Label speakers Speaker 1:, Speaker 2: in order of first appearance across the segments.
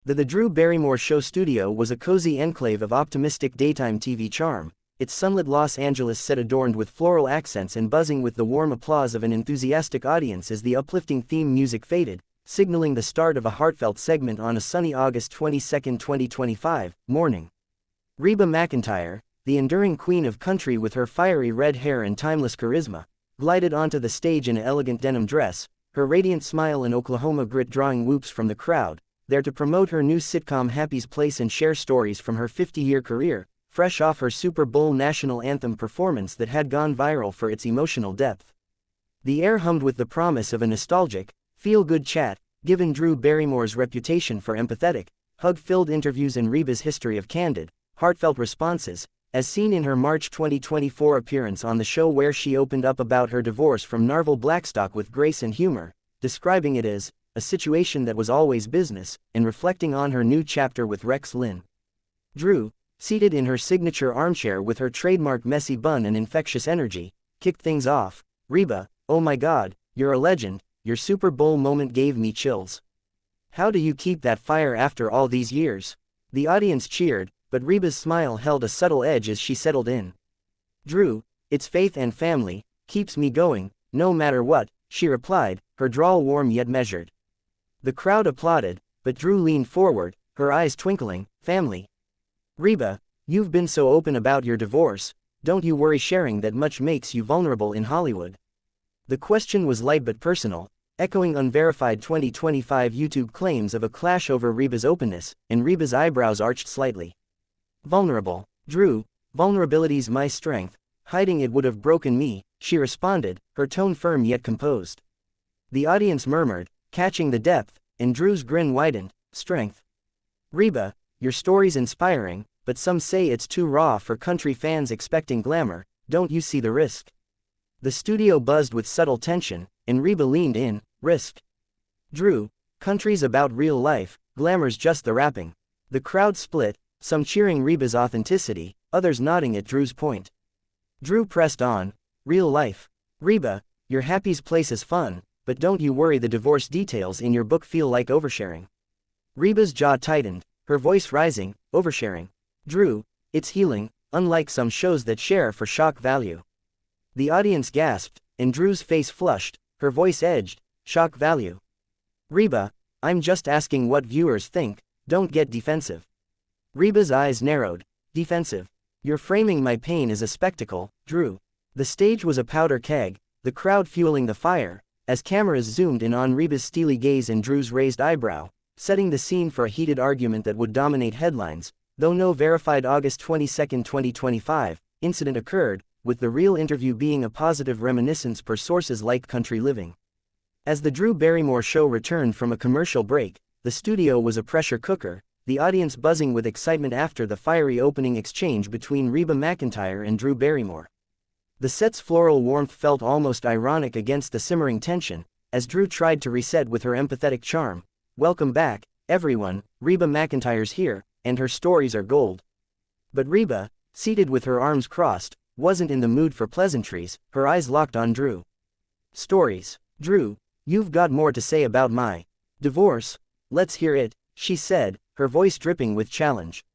Speaker 1: The Drew Barrymore Show studio was a cozy enclave of optimistic daytime TV charm, its sunlit Los Angeles set adorned with floral accents and buzzing with the warm applause of an enthusiastic audience as the uplifting theme music faded, signaling the start of a heartfelt segment on a sunny August 22, 2025, morning. Reba McEntire, the enduring queen of country with her fiery red hair and timeless charisma, glided onto the stage in an elegant denim dress, her radiant smile and Oklahoma grit drawing whoops from the crowd, there to promote her new sitcom Happy's Place and share stories from her 50-year career, fresh off her Super Bowl national anthem performance that had gone viral for its emotional depth. The air hummed with the promise of a nostalgic, feel-good chat, given Drew Barrymore's reputation for empathetic, hug-filled interviews and Reba's history of candid, heartfelt responses, as seen in her March 2024 appearance on the show where she opened up about her divorce from Narvel Blackstock with grace and humor, describing it as a situation that was always business, and reflecting on her new chapter with Rex Linn. Drew, seated in her signature armchair with her trademark messy bun and infectious energy, kicked things off. Reba, oh my God, you're a legend, your Super Bowl moment gave me chills. How do you keep that fire after all these years? The audience cheered, but Reba's smile held a subtle edge as she settled in. Drew, it's faith and family, keeps me going, no matter what, she replied, her drawl warm yet measured. The crowd applauded, but Drew leaned forward, her eyes twinkling. Family. Reba, you've been so open about your divorce, don't you worry sharing that much makes you vulnerable in Hollywood? The question was light but personal, echoing unverified 2025 YouTube claims of a clash over Reba's openness, and Reba's eyebrows arched slightly. Vulnerable. Drew, vulnerability's my strength, hiding it would have broken me, she responded, her tone firm yet composed. The audience murmured, catching the depth, and Drew's grin widened. Strength. Reba, your story's inspiring, but some say it's too raw for country fans expecting glamour, don't you see the risk? The studio buzzed with subtle tension, and Reba leaned in. Risk. Drew, country's about real life, glamour's just the wrapping. The crowd split, some cheering Reba's authenticity, others nodding at Drew's point. Drew pressed on. Real life. Reba, your Happy's Place is fun, but don't you worry the divorce details in your book feel like oversharing. Reba's jaw tightened, her voice rising. Oversharing. Drew, it's healing, unlike some shows that share for shock value. The audience gasped, and Drew's face flushed, her voice edged. Shock value. Reba, I'm just asking what viewers think, don't get defensive. Reba's eyes narrowed. Defensive. You're framing my pain as a spectacle, Drew. The stage was a powder keg, the crowd fueling the fire, as cameras zoomed in on Reba's steely gaze and Drew's raised eyebrow, setting the scene for a heated argument that would dominate headlines, though no verified August 22, 2025, incident occurred, with the real interview being a positive reminiscence per sources like Country Living. As the Drew Barrymore Show returned from a commercial break, the studio was a pressure cooker, the audience buzzing with excitement after the fiery opening exchange between Reba McEntire and Drew Barrymore. The set's floral warmth felt almost ironic against the simmering tension, as Drew tried to reset with her empathetic charm. Welcome back, everyone, Reba McEntire's here, and her stories are gold. But Reba, seated with her arms crossed, wasn't in the mood for pleasantries, her eyes locked on Drew. Stories. Drew, you've got more to say about my divorce. Let's hear it, she said, her voice dripping with challenge.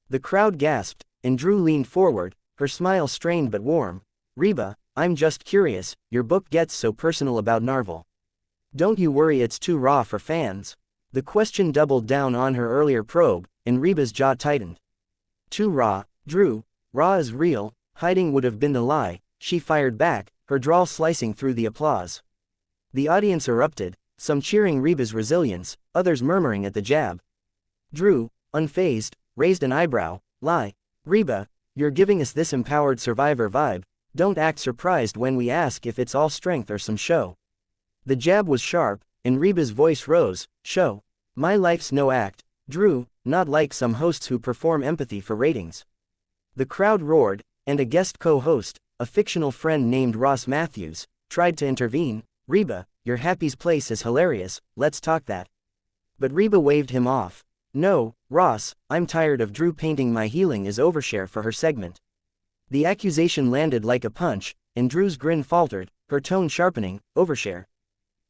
Speaker 1: The crowd gasped, and Drew leaned forward, her smile strained but warm. Reba, I'm just curious, your book gets so personal about Narvel. Don't you worry it's too raw for fans? The question doubled down on her earlier probe, and Reba's jaw tightened. Too raw, Drew, raw is real, hiding would have been the lie, she fired back, her drawl slicing through the applause. The audience erupted, some cheering Reba's resilience, others murmuring at the jab. Drew, unfazed, raised an eyebrow. Lie. Reba, you're giving us this empowered survivor vibe, don't act surprised when we ask if it's all strength or some show. The jab was sharp, and Reba's voice rose. Show. My life's no act, Drew, not like some hosts who perform empathy for ratings. The crowd roared, and a guest co-host, a fictional friend named Ross Matthews, tried to intervene. Reba, your Happy's Place is hilarious, let's talk that. But Reba waved him off. No, Ross, I'm tired of Drew painting my healing as overshare for her segment. The accusation landed like a punch, and Drew's grin faltered, her tone sharpening. Overshare.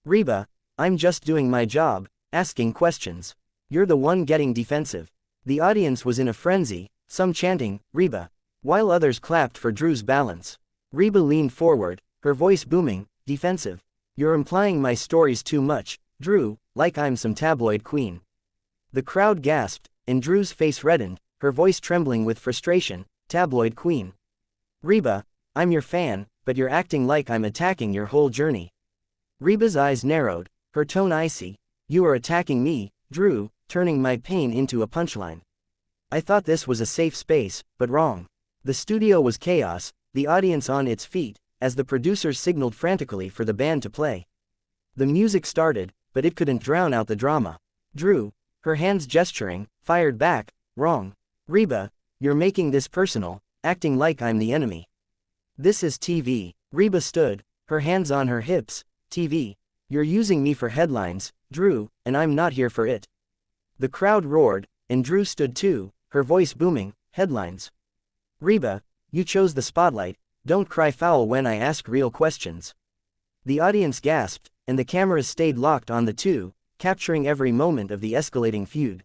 Speaker 1: Reba, I'm just doing my job, asking questions. You're the one getting defensive. The audience was in a frenzy, some chanting, Reba, while others clapped for Drew's balance. Reba leaned forward, her voice booming, defensive. You're implying my story's too much, Drew, like I'm some tabloid queen. The crowd gasped, and Drew's face reddened, her voice trembling with frustration, tabloid queen. Reba, I'm your fan, but you're acting like I'm attacking your whole journey. Reba's eyes narrowed, her tone icy. You are attacking me, Drew, turning my pain into a punchline. I thought this was a safe space, but wrong. The studio was chaos, the audience on its feet, as the producers signaled frantically for the band to play. The music started, but it couldn't drown out the drama. Drew, her hands gesturing, fired back, wrong. Reba, you're making this personal, acting like I'm the enemy. This is TV. Reba stood, her hands on her hips. TV. You're using me for headlines, Drew, and I'm not here for it. The crowd roared, and Drew stood too, her voice booming, headlines. Reba, you chose the spotlight, don't cry foul when I ask real questions. The audience gasped, and the cameras stayed locked on the two, capturing every moment of the escalating feud.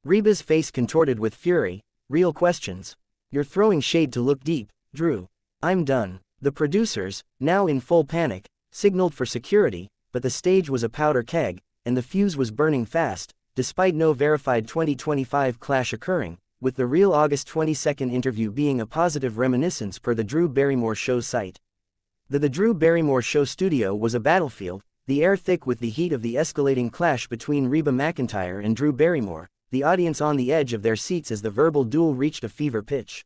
Speaker 1: Reba's face contorted with fury, real questions. You're throwing shade to look deep, Drew. I'm done. The producers, now in full panic, signaled for security, but the stage was a powder keg, and the fuse was burning fast, despite no verified 2025 clash occurring, with the real August 22 interview being a positive reminiscence per the Drew Barrymore Show site. The Drew Barrymore Show studio was a battlefield, the air thick with the heat of the escalating clash between Reba McEntire and Drew Barrymore, the audience on the edge of their seats as the verbal duel reached a fever pitch.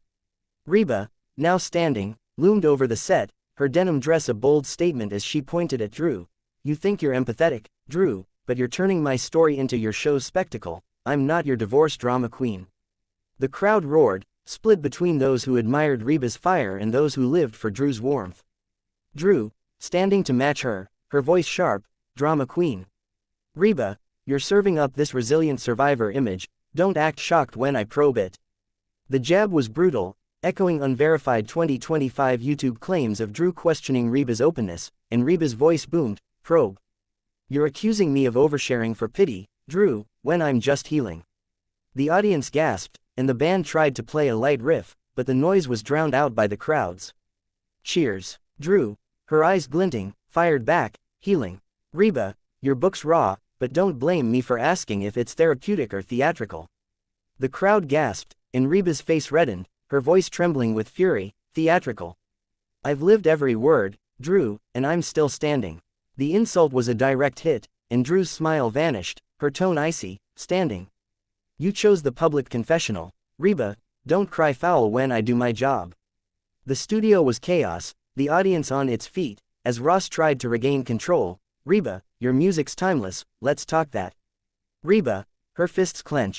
Speaker 1: Reba, now standing, loomed over the set, her denim dress a bold statement as she pointed at Drew. You think you're empathetic, Drew, but you're turning my story into your show's spectacle. I'm not your divorce drama queen. The crowd roared, split between those who admired Reba's fire and those who lived for Drew's warmth. Drew, standing to match her, her voice sharp, drama queen. Reba, you're serving up this resilient survivor image, don't act shocked when I probe it. The jab was brutal, echoing unverified 2025 YouTube claims of Drew questioning Reba's openness, and Reba's voice boomed, probe. You're accusing me of oversharing for pity, Drew, when I'm just healing. The audience gasped, and the band tried to play a light riff, but the noise was drowned out by the crowds. Cheers. Drew, her eyes glinting, fired back, healing. Reba, your book's raw, but don't blame me for asking if it's therapeutic or theatrical. The crowd gasped, and Reba's face reddened, her voice trembling with fury, theatrical. I've lived every word, Drew, and I'm still standing. The insult was a direct hit, and Drew's smile vanished, her tone icy, standing. You chose the public confessional. Reba, don't cry foul when I do my job. The studio was chaos, the audience on its feet, as Ross tried to regain control. Reba, your music's timeless, let's talk that. Reba, her fists clenched.